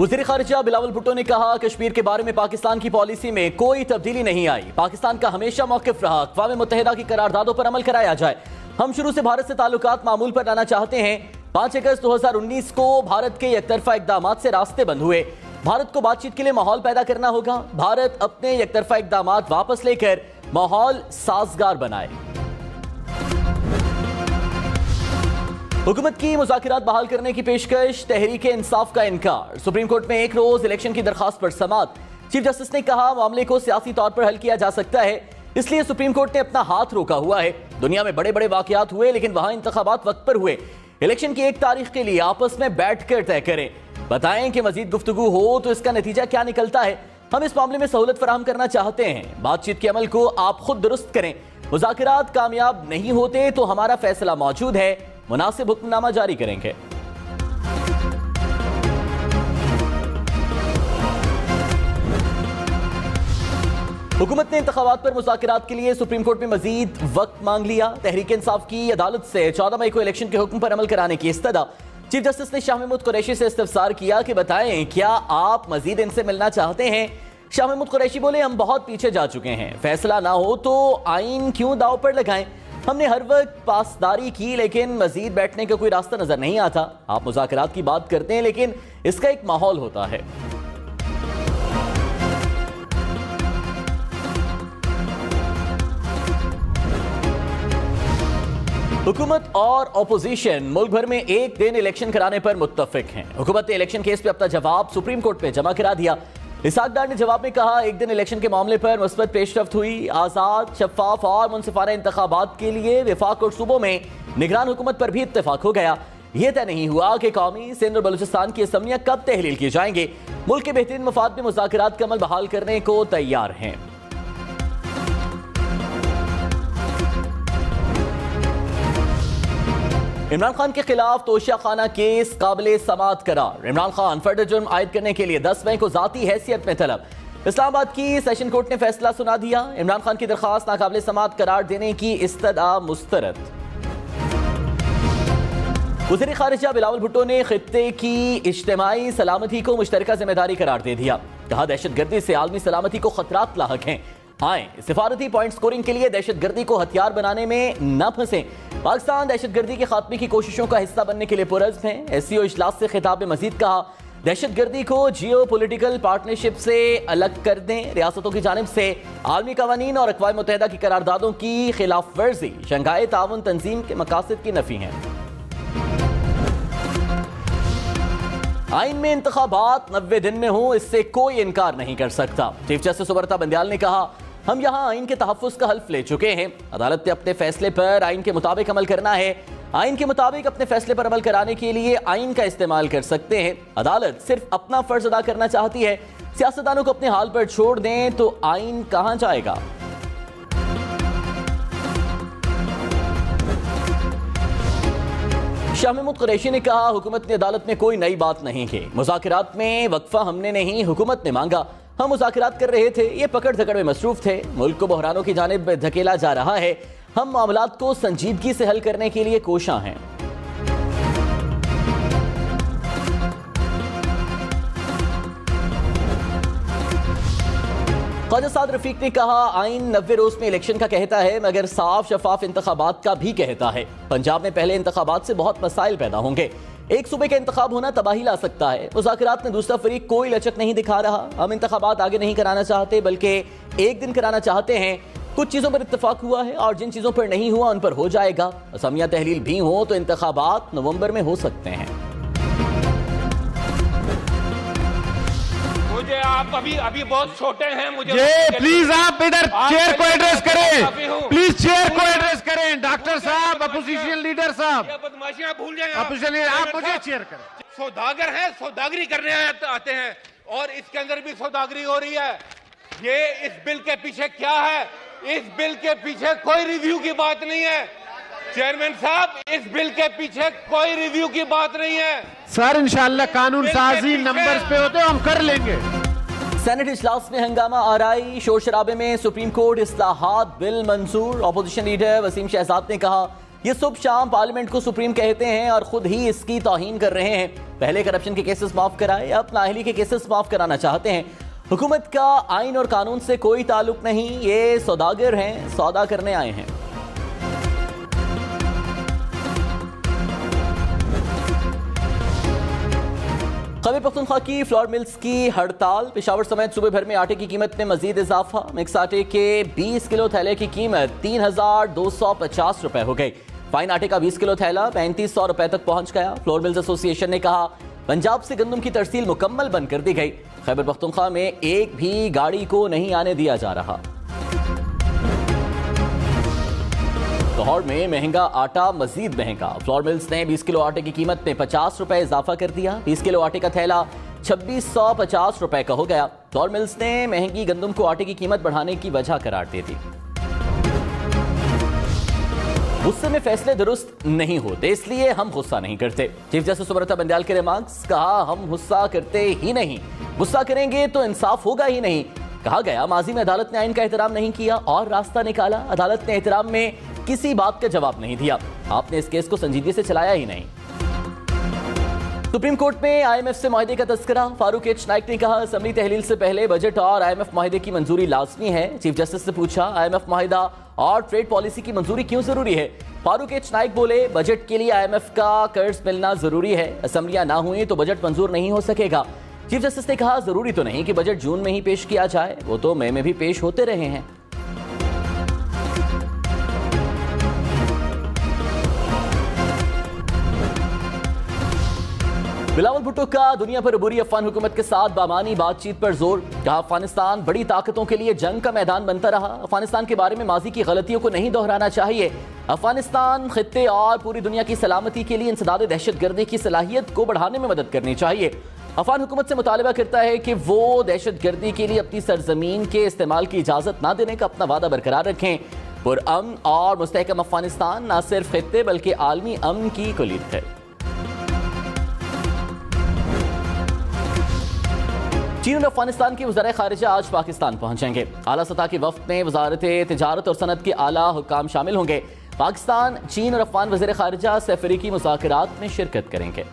वज़ीर ख़ारिजा बिलावल भुट्टो ने कहा, कश्मीर के बारे में पाकिस्तान की पॉलिसी में कोई तब्दीली नहीं आई। पाकिस्तान का हमेशा मौक़िफ़ रहा अक़वाम मुत्तहिदा की करारदादों पर अमल कराया जाए। हम शुरू से भारत से ताल्लुकात मामूल पर लाना चाहते हैं। 5 अगस्त 2019 को भारत के एकतरफा इक़दामात से रास्ते बंद हुए। भारत को बातचीत के लिए माहौल पैदा करना होगा। भारत अपने एकतरफा इक़दामात वापस लेकर माहौल साजगार बनाए। हुकूमत की मुज़ाकिरात बहाल करने की पेशकश, तहरीके इंसाफ का इनकार। सुप्रीम कोर्ट में एक रोज इलेक्शन की दरखास्त पर समाअत। चीफ जस्टिस ने कहा, मामले को सियासी तौर पर हल किया जा सकता है, इसलिए सुप्रीम कोर्ट ने अपना हाथ रोका हुआ है। दुनिया में बड़े बड़े वाकयात हुए, लेकिन वहां इंतखाबात वक्त पर हुए। इलेक्शन की 1 तारीख के लिए आपस में बैठकर तय करें। बताएं कि मजीद गुफ्तगू हो तो इसका नतीजा क्या निकलता है। हम इस मामले में सहूलत फराहम करना चाहते हैं। बातचीत के अमल को आप खुद दुरुस्त करें। मुज़ाकिरात कामयाब नहीं होते तो हमारा फैसला मौजूद है, मुनासिब हुक्मनामा जारी करेंगे। हुकूमत ने इंतखाबात पर मुज़ाकिरात के लिए सुप्रीम कोर्ट में मजीद वक्त मांग लिया। तहरीक इंसाफ की अदालत से 14 मई को इलेक्शन के हुक्म पर अमल कराने की इस्तदा। चीफ जस्टिस ने शाह महमूद कुरैशी से इस्तफसार किया कि बताएं, क्या आप मजीद इनसे मिलना चाहते हैं। शाह महमूद कुरैशी बोले, हम बहुत पीछे जा चुके हैं। फैसला ना हो तो आइन क्यों दाव पर लगाएं। हमने हर वक्त पासदारी की, लेकिन मजीद बैठने का कोई रास्ता नजर नहीं आता। आप मुज़ाकिरात की बात करते हैं, लेकिन इसका एक माहौल होता है। हुकूमत और ऑपोजिशन मुल्क भर में एक दिन इलेक्शन कराने पर मुत्तफिक हैं। हुकूमत ने इलेक्शन केस पे अपना जवाब सुप्रीम कोर्ट में जमा करा दिया। इसहाक डार ने जवाब में कहा, एक दिन इलेक्शन के मामले पर मुस्बत पेशरफ्त हुई। आज़ाद, शफाफ और मुनसिफाना इंतखाबात के लिए वफाक और सूबों में निगरान हुकूमत पर भी इत्तेफाक हो गया। यह तय नहीं हुआ कि कौमी, सिंध और बलूचिस्तान की असम्बलियां कब तहलील की जाएंगे। मुल्क के बेहतरीन मफाद में मुज़ाकिरात का अमल बहाल करने को तैयार हैं। इमरान खान के खिलाफ तोशिया खाना केस काबिले समाअत करार। इमरान खान फर्द जुर्म आयद करने के लिए 10 मई को जाती हैसियत में तलब। इस्लामाबाद की सेशन कोर्ट ने फैसला सुना दिया। इमरान खान की दरखास्त नाकाबिले समाअत करार देने की इस्तदा मुस्तरद। वज़ीर ख़ारिजा बिलावल भुट्टो ने खित्ते की इज्तिमाई सलामती को मुश्तरका जिम्मेदारी करार दे दिया। कहा, दहशतगर्दी से आलमी सलामती को खतरात लाहक हैं। आए सिफारती पॉइंट स्कोरिंग के लिए दहशतगर्दी को हथियार बनाने में न फंसे। पाकिस्तान दहशतगर्दी के खात्मे की कोशिशों का हिस्सा बनने के लिए पुरज़्म है। SCO इजलास से खिताब में मजीद कहा, दहशतगर्दी को जियो पोलिटिकल पार्टनरशिप से अलग कर दें। रियासतों की जानिब से आलमी कवानीन और अक़वाम मुत्तहिदा की करारदादों की खिलाफ वर्जी शंघाई ताउन तंजीम के मकासद की नफी है। आइन में इंतखाबात 90 दिन में हो, इससे कोई इनकार नहीं कर सकता। चीफ जस्टिस सुब्रता बंदयाल ने कहा, हम यहाँ आइन के तहफ़्फ़ुज़ का हल्फ ले चुके हैं। अदालत ने अपने फैसले पर आइन के मुताबिक अमल करना है। आइन के मुताबिक अपने फैसले पर अमल कराने के लिए आइन का इस्तेमाल कर सकते हैं। अदालत सिर्फ अपना फर्ज अदा करना चाहती है। सियासतदानों को अपने हाल पर छोड़ दें तो आइन कहां जाएगा। शाह महमूद कुरैशी ने कहा, हुकूमत ने अदालत में कोई नई बात नहीं की। मुज़ाकिरात में वक्फा हमने नहीं, हुकूमत ने मांगा। हम मुज़ाकिरात कर रहे थे, ये पकड़ धकड़ में मसरूफ थे। मुल्क को बहरानों की जानिब धकेला जा रहा है। हम मामलात को संजीदगी से हल करने के लिए कोशां हैं। ख्वाजा साद रफीक ने कहा, आइन 90 रोज में इलेक्शन का कहता है, मगर साफ शफाफ इंतखाबात का भी कहता है। पंजाब में पहले इंतखाबात से बहुत मसाइल पैदा होंगे। एक सूबे का इंतखाब होना तबाही ला सकता है। मुज़ाकिरात में दूसरा फरीक कोई लचक नहीं दिखा रहा। हम इंतखाबात आगे नहीं कराना चाहते, बल्कि एक दिन कराना चाहते हैं। कुछ चीज़ों पर इत्तेफाक हुआ है और जिन चीज़ों पर नहीं हुआ उन पर हो जाएगा। असमिया तहलील भी हो तो इंतखाबात नवंबर में हो सकते हैं। मुझे आप अभी बहुत छोटे हैं। मुझे प्लीज आप इधर चेयर को एड्रेस करें। प्लीज चेयर को एड्रेस करें। डॉक्टर साहब, अपोजिशन लीडर साहब, बदमाशियां भूल जाएं। अपोजिशन लीडर, आप मुझे चेयर करें। सौदागर हैं, सौदागरी करने आते हैं और इसके अंदर भी सौदागरी हो रही है। ये इस बिल के पीछे क्या है? इस बिल के पीछे कोई रिव्यू की बात नहीं है। चेयरमैन साहब, इस बिल के पीछे कोई रिव्यू की बात नहीं है। सर, इंशाल्लाह कानून साजी नंबर्स पे होते हम कर लेंगे। सेनेट इजलास में हंगामा शोर शराबे में सुप्रीम कोर्ट इस्लाहात बिल मंजूर। अपोजिशन लीडर वसीम शहजाद ने कहा, ये सुबह शाम पार्लियामेंट को सुप्रीम कहते हैं और खुद ही इसकी तौहीन कर रहे हैं। पहले करप्शन के केसेस माफ कराए, अब नाअहली के केसेस माफ कराना चाहते हैं। हुकूमत का आइन और कानून से कोई ताल्लुक नहीं, ये सौदागर हैं, सौदा करने आए हैं। खैबर पख्तूनख्वा की फ्लोर मिल्स की हड़ताल, पेशावर समेत सूबे भर में आटे की कीमत में मजीद इजाफा। मिक्स आटे के 20 किलो थैले की कीमत 3,250 रुपए हो गई। फाइन आटे का 20 किलो थैला 3,500 रुपए तक पहुंच गया। फ्लोर मिल्स एसोसिएशन ने कहा पंजाब से गंदम की तरसील मुकम्मल बंद कर दी गई। खैबर पख्तूनख्वा में एक भी गाड़ी को नहीं आने दिया जा रहा। लाहौर में महंगा आटा मजीद महंगा। फ्लोर मिल्स ने 20 किलो आटे की कीमत में 50 रुपए इजाफा कर दिया। 20 किलो आटे का थैला 2650 रुपए का हो गया। फ्लोर मिल्स ने महंगी गंदम को आटे की कीमत बढ़ाने की वजह करार दे दी। गुस्से में फैसले दुरुस्त नहीं होते, इसलिए हम गुस्सा नहीं करते। चीफ जस्टिस सुब्रता बंदयाल के रिमार्क्स, कहा हम गुस्सा करते ही नहीं, गुस्सा करेंगे तो इंसाफ होगा ही नहीं। कहा गया माजी में अदालत ने आइन का एहतराम नहीं किया और रास्ता निकाला, अदालत ने एहतराम में किसी बात का जवाब नहीं दिया, आपने इस केस को संजीदगी से चलाया ही नहीं। सुप्रीम कोर्ट में IMF से मुआहदे का तस्करा, फारूक एच नाइक ने कहा असेंबली तहलील से पहले बजट और IMF मुआहदे की मंजूरी लाजमी है। चीफ जस्टिस से पूछा IMF मुआहदा और ट्रेड पॉलिसी की मंजूरी क्यों जरूरी है। फारूक एच नाइक बोले बजट के लिए IMF का कर्ज मिलना जरूरी है, असेंबलियां ना हुई तो बजट मंजूर नहीं हो सकेगा। चीफ जस्टिस ने कहा जरूरी तो नहीं कि बजट जून में ही पेश किया जाए, वो तो मई में भी पेश होते रहे हैं। बिलावल भुट्टो का दुनिया पर अबूरी अफगान हुकूमत के साथ बामानी बातचीत पर जोर, कहा अफगानिस्तान बड़ी ताकतों के लिए जंग का मैदान बनता रहा, अफगानिस्तान के बारे में माजी की गलतियों को नहीं दोहराना चाहिए। अफगानिस्तान खित्ते और पूरी दुनिया की सलामती के लिए इंसदाद दहशतगर्दी की सलाहियत को बढ़ाने में मदद करनी चाहिए। अफगान हुकूमत से मुतालबा करता है कि वो दहशतगर्दी के लिए अपनी सरजमीन के इस्तेमाल की इजाजत न देने का अपना वादा बरकरार रखें। पुरअमन और मुस्तहकम अफगानिस्तान न सिर्फ खित्ते बल्कि आलमी अमन की कुलीद है। चीन और अफगानिस्तान के वज़ीर ख़ारिजा आज पाकिस्तान पहुंचेंगे। आला सतह के वफ़द में वज़ारत तिजारत और सनत के आला हुक्काम शामिल होंगे। पाकिस्तान, चीन और अफगान वज़ीर ख़ारिजा सफ़रीकी मुज़ाकरात में शिरकत करेंगे।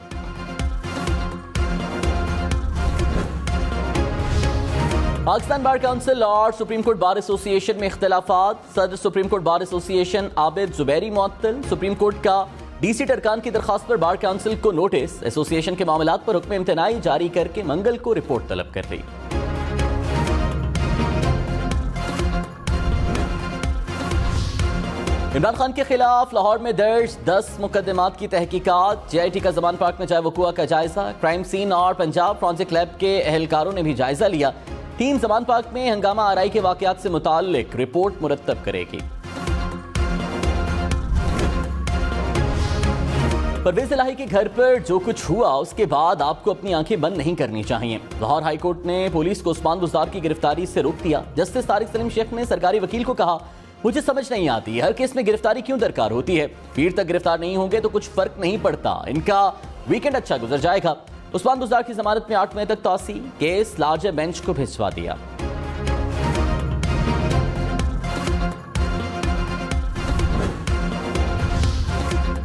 पाकिस्तान बार काउंसिल और सुप्रीम कोर्ट बार एसोसिएशन में इख्तिलाफात, सदर supreme court bar association Abid Zubairi मुअत्तल, सुप्रीम कोर्ट का DC टरकान की दरखास्त पर बार काउंसिल को नोटिस, एसोसिएशन के मामलात पर हुक्म इम्तनाई जारी करके मंगल को रिपोर्ट तलब कर रही। इमरान खान के खिलाफ लाहौर में दर्ज 10 मुकदमात की तहकीकात, JIT का जमान पार्क में जाए वक़ुआ का जायजा, क्राइम सीन और पंजाब फॉरेंसिक लैब के एहलकारों ने भी जायजा लिया। टीम जमान पार्क में हंगामा आराई के वाकयात से मुताल्लिक रिपोर्ट मुरत्तब करेगी। परवेज इलाही के घर पर जो कुछ हुआ उसके बाद आपको अपनी आंखें बंद नहीं करनी चाहिए। लाहौर हाई कोर्ट ने पुलिस को उस्मान बुज़दार की गिरफ्तारी से रोक दिया। जस्टिस तारिक सलीम शेख ने सरकारी वकील को कहा मुझे समझ नहीं आती हर केस में गिरफ्तारी क्यों दरकार होती है, पीर तक गिरफ्तार नहीं होंगे तो कुछ फर्क नहीं पड़ता, इनका वीकेंड अच्छा गुजर जाएगा। उस्मान बुज़दार की जमानत में 8 मई तक तौसी, केस लार्जर बेंच को भिजवा दिया।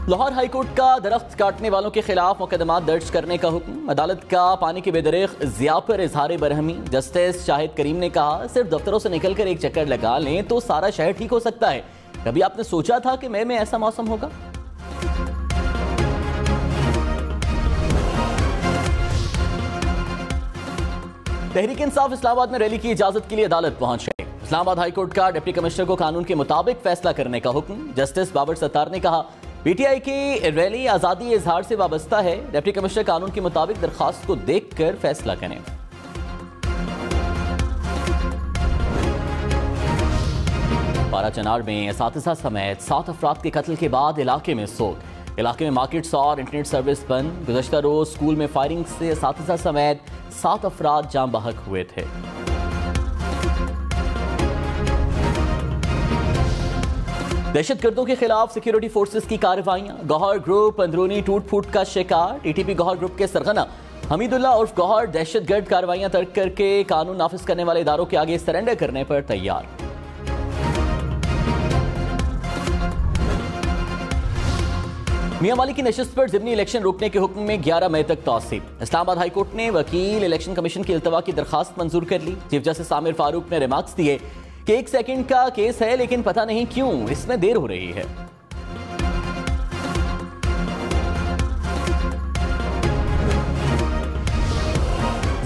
लाहौर हाईकोर्ट का दरख्त काटने वालों के खिलाफ मुकदमा दर्ज करने का हुक्म, अदालत का पानी के बेदरेख ज़िया पर इजहार बरहमी। जस्टिस शाहिद करीम ने कहा सिर्फ दफ्तरों से निकलकर एक चक्कर लगा लें तो सारा शहर ठीक हो सकता है, कभी आपने सोचा था कि मई में ऐसा मौसम होगा। तहरीक इंसाफ इस्लामाबाद में रैली की इजाजत के लिए अदालत पहुंच गई। इस्लामाबाद हाईकोर्ट का डिप्टी कमिश्नर को कानून के मुताबिक फैसला करने का हुक्म। जस्टिस बाबर सत्तार ने कहा PTI की रैली आजादी इजहार से वाबस्ता है, डिप्टी कमिश्नर कानून के मुताबिक दरखास्त को देखकर फैसला करें। बाराचनार में असातिज़ा समेत 7 अफराद के कत्ल के बाद इलाके में सोग। इलाके में मार्केट्स और इंटरनेट सर्विस बंद। गुज़श्ता रोज स्कूल में फायरिंग से असातिज़ा समेत 7 अफराद जाम बहक हुए थे। दहशतगर्दों के खिलाफ सिक्योरिटी फोर्सेस की कार्रवाइयां, गौहर ग्रुप अंदरूनी टूट फूट का शिकार। TTP गौहर ग्रुप के सरगना हमीदुल्लाह उर्फ गौहर दहशतगर्द कार्रवाइयां तर्क करके कानून नाफिज करने वाले इदारों के आगे सरेंडर करने पर तैयार। मियां वाली की नशिस्त पर ज़िमनी इलेक्शन रोकने के हुक्म में 11 मई तक तौसीब। इस्लामाबाद हाई कोर्ट ने वकील इलेक्शन कमीशन की इल्तवा की दरखास्त मंजूर कर ली। चीफ जस्टिस आमिर फारूक ने रिमार्क्स दिए कि 1 सेकंड का केस है, लेकिन पता नहीं क्यों इसमें देर हो रही है।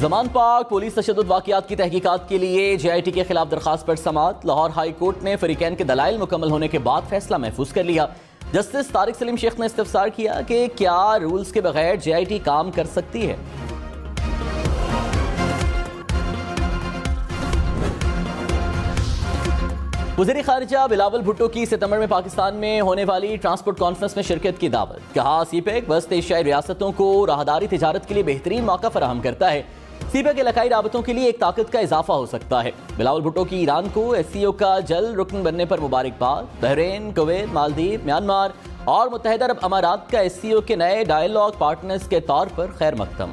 ज़मान पाक पुलिस तशद्दुद वाक़ियात की तहकीकात के लिए JIT के खिलाफ दरखास्त पर समाअत। लाहौर हाई कोर्ट ने फरीकैन के दलाइल मुकम्मल होने के बाद फैसला महफूज कर लिया। जस्टिस तारिक सलीम शेख ने इस्तफसार किया कि क्या रूल्स के बगैर JIT काम कर सकती है। वज़ीर ख़ारिजा बिलावल भुट्टो की सितंबर में पाकिस्तान में होने वाली ट्रांसपोर्ट कॉन्फ्रेंस में शिरकत की दावत। कहा CPEC वस्त एशियाई रियासतों को राहदारी तिजारत के लिए बेहतरीन मौका फराहम करता है। CPEC इलाकाई राबतों के लिए एक ताकत का इजाफा हो सकता है। बिलावल भुट्टो की ईरान को SCO का जल्द रुकन बनने पर मुबारकबाद। बहरीन, कुवैत, मालदीव, म्यांमार और मुत्तहिदा अरब अमारात का SCO के नए डायलॉग पार्टनर्स के तौर पर खैर मकदम।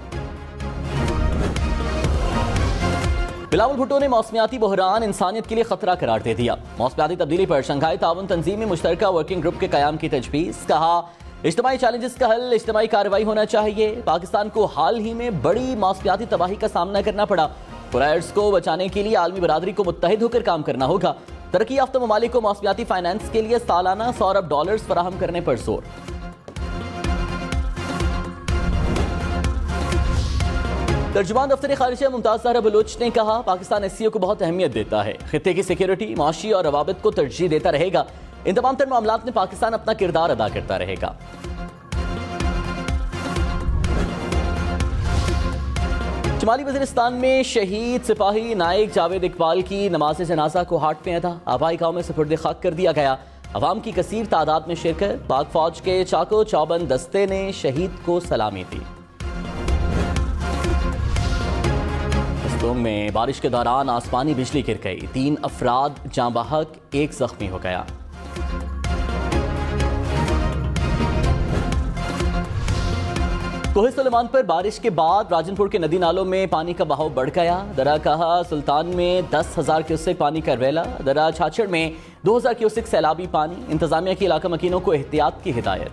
बिलावल भुट्टो ने मौसमियाती बहरान इंसानियत के लिए खतरा करार दे दिया। मौसमियाती तब्दीली पर शंघाई ताउन तंजीम में मुश्तरका वर्किंग ग्रुप के कयाम की तजवीज़। कहा इज्तिमाई चैलेंजेस का हल इज्तिमाई कार्रवाई होना चाहिए। पाकिस्तान को हाल ही में बड़ी मौसमियाती तबाही का सामना करना पड़ा। फ्लायर्स को बचाने के लिए आलमी बरादरी को मुत्तहिद होकर काम करना होगा। तरक्की याफ्ता ममालिक को मौसमियाती फाइनेंस के लिए सालाना $100 अरब फराहम करने पर जोर। तर्जुमान दफ्तर खारिजा मुमताज ज़हरा बलोच ने कहा पाकिस्तान SCO को बहुत अहमियत देता है। खित्ते की सिक्योरिटी, माशी और रवाबित को तरजीह देता रहेगा। इन तमाम तर मामलात में पाकिस्तान अपना किरदार अदा करता रहेगा। शुमाली वज़ीरिस्तान में शहीद सिपाही नायक जावेद इकबाल की नमाज जनाजा को हाट में अदा आबाई गाँव में सुपुर्द खाक कर दिया गया। अवाम की कसीर तादाद में शिरकत। पाक फौज के चाको चौबंद दस्ते ने शहीद को सलामी दी। में बारिश के दौरान आसमानी बिजली गिर गई। 3 अफराद जाँ बहक, 1 जख्मी हो गया। कोहे सुलेमान पर बारिश के बाद राजनपुर के नदी नालों में पानी का बहाव बढ़ गया। दरा कहा सुल्तान में 10,000 क्यूसेक पानी का रेला। दरा छाछड़ में 2,000 क्यूसेक सैलाबी पानी। इंतजामिया की इलाका मकीनों को एहतियात की हिदायत।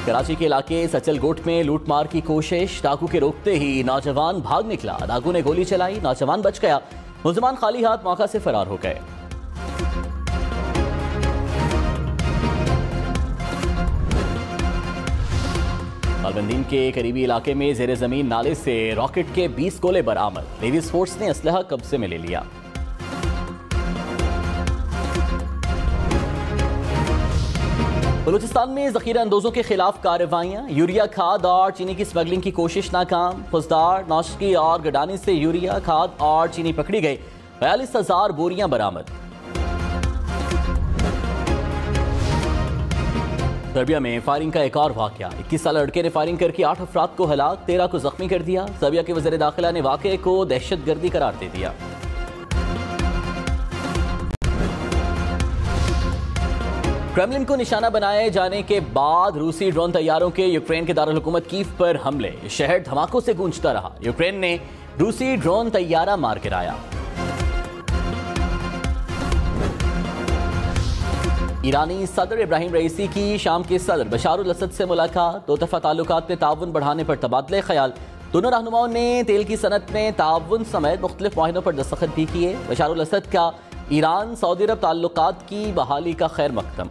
कराची के इलाके सचलगोट में लूटमार की कोशिश। डाकू के रोकते ही नौजवान भाग निकला। डाकू ने गोली चलाई, नौजवान बच गया। मुलजमान खाली हाथ मौका से फरार हो गए। मालबंदीन के करीबी इलाके में जेर जमीन नाले से रॉकेट के 20 गोले बरामद। नेवी फोर्स ने असलहा कब्जे में ले लिया। बलूचिस्तान में जखीरा अंदोजों के खिलाफ कार्रवाइयां। यूरिया खाद और चीनी की स्मगलिंग की कोशिश नाकाम। फुजदार, नौशकी और गडानी से यूरिया खाद और चीनी पकड़ी गई। 42,000 बोरियां बरामद। सर्बिया में फायरिंग का एक और वाकया। 21 साल लड़के ने फायरिंग करके 8 अफराद को हलाक, 13 को जख्मी कर दिया। सर्बिया के वज़ीर दाखिला ने वाकये को दहशतगर्दी करार दे दिया। क्रेमलिन को निशाना बनाए जाने के बाद रूसी ड्रोन तैयारों के यूक्रेन के दारुल हुकूमत कीव पर हमले। शहर धमाकों से गूंजता रहा। यूक्रेन ने रूसी ड्रोन तैयारा मार गिराया। ईरानी सदर इब्राहिम रईसी की शाम के सदर बशारुल असद से मुलाकात। 2 तरफा ताल्लुकात में ताउन बढ़ाने पर तबादले ख्याल। दोनों रहनुमाओं ने तेल की सनत में ताउन समेत मुख्तलिफ माहिदों पर दस्तखत भी किए। बशारुल असद का ईरान सऊदी अरब ताल्लुकात की बहाली का खैर मकदम।